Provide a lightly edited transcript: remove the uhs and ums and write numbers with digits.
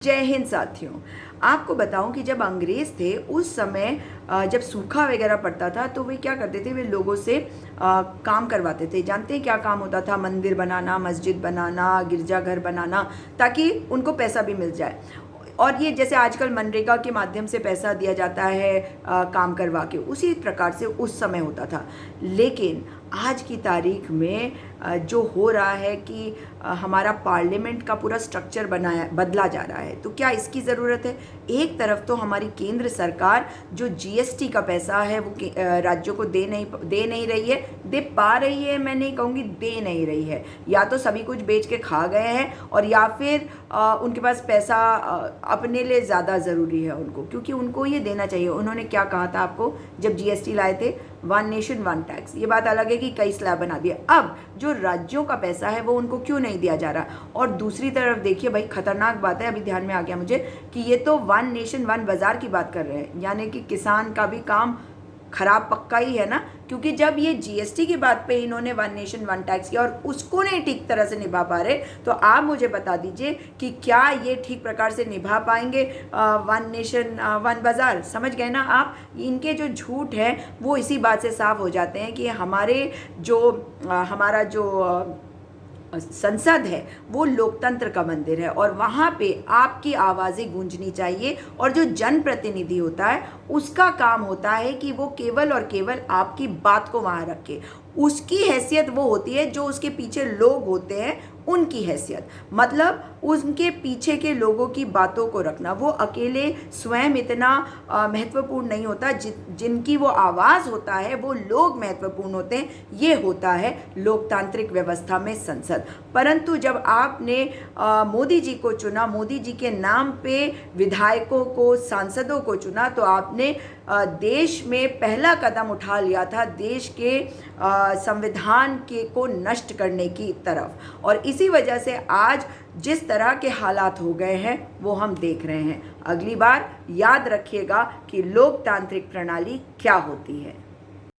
जय हिंद साथियों। आपको बताऊं कि जब अंग्रेज़ थे उस समय जब सूखा वगैरह पड़ता था तो वे क्या करते थे, वे लोगों से काम करवाते थे। जानते हैं क्या काम होता था? मंदिर बनाना, मस्जिद बनाना, गिरजाघर बनाना, ताकि उनको पैसा भी मिल जाए। और ये जैसे आजकल मनरेगा के माध्यम से पैसा दिया जाता है काम करवा के, उसी प्रकार से उस समय होता था। लेकिन आज की तारीख में जो हो रहा है कि हमारा पार्लियामेंट का पूरा स्ट्रक्चर बदला जा रहा है, तो क्या इसकी ज़रूरत है? एक तरफ तो हमारी केंद्र सरकार जो जीएसटी का पैसा है वो राज्यों को दे नहीं रही है, दे पा रही है, मैं नहीं कहूँगी दे नहीं रही है। या तो सभी कुछ बेच के खा गए हैं, और या फिर उनके पास पैसा अपने लिए ज़्यादा ज़रूरी है उनको, क्योंकि उनको ये देना चाहिए। उन्होंने क्या कहा था आपको जब जीएसटी लाए थे? 1 नेशन 1 टैक्स। ये बात अलग है कि कई स्लैब बना दिए। अब जो राज्यों का पैसा है वो उनको क्यों नहीं दिया जा रहा? और दूसरी तरफ देखिए भाई, खतरनाक बात है, अभी ध्यान में आ गया मुझे कि ये तो 1 नेशन 1 बाजार की बात कर रहे हैं, यानी कि किसान का भी काम खराब पक्का ही है ना। क्योंकि जब ये जीएसटी की बात पे इन्होंने 1 नेशन 1 टैक्स किया और उसको नहीं ठीक तरह से निभा पा रहे, तो आप मुझे बता दीजिए कि क्या ये ठीक प्रकार से निभा पाएंगे 1 नेशन 1 बाजार? समझ गए ना आप? इनके जो झूठ है वो इसी बात से साफ हो जाते हैं कि हमारा जो संसद है वो लोकतंत्र का मंदिर है, और वहाँ पे आपकी आवाज़ें गूंजनी चाहिए। और जो जनप्रतिनिधि होता है उसका काम होता है कि वो केवल और केवल आपकी बात को वहाँ रखे। उसकी हैसियत वो होती है जो उसके पीछे लोग होते हैं उनकी हैसियत, मतलब उनके पीछे के लोगों की बातों को रखना। वो अकेले स्वयं इतना महत्वपूर्ण नहीं होता, जिनकी वो आवाज़ होता है वो लोग महत्वपूर्ण होते हैं। ये होता है लोकतांत्रिक व्यवस्था में संसद। परंतु जब आपने मोदी जी को चुना, मोदी जी के नाम पे विधायकों को, सांसदों को चुना, तो आपने देश में पहला कदम उठा लिया था देश के संविधान को नष्ट करने की तरफ। और इसी वजह से आज जिस तरह के हालात हो गए हैं वो हम देख रहे हैं। अगली बार याद रखिएगा कि लोकतांत्रिक प्रणाली क्या होती है।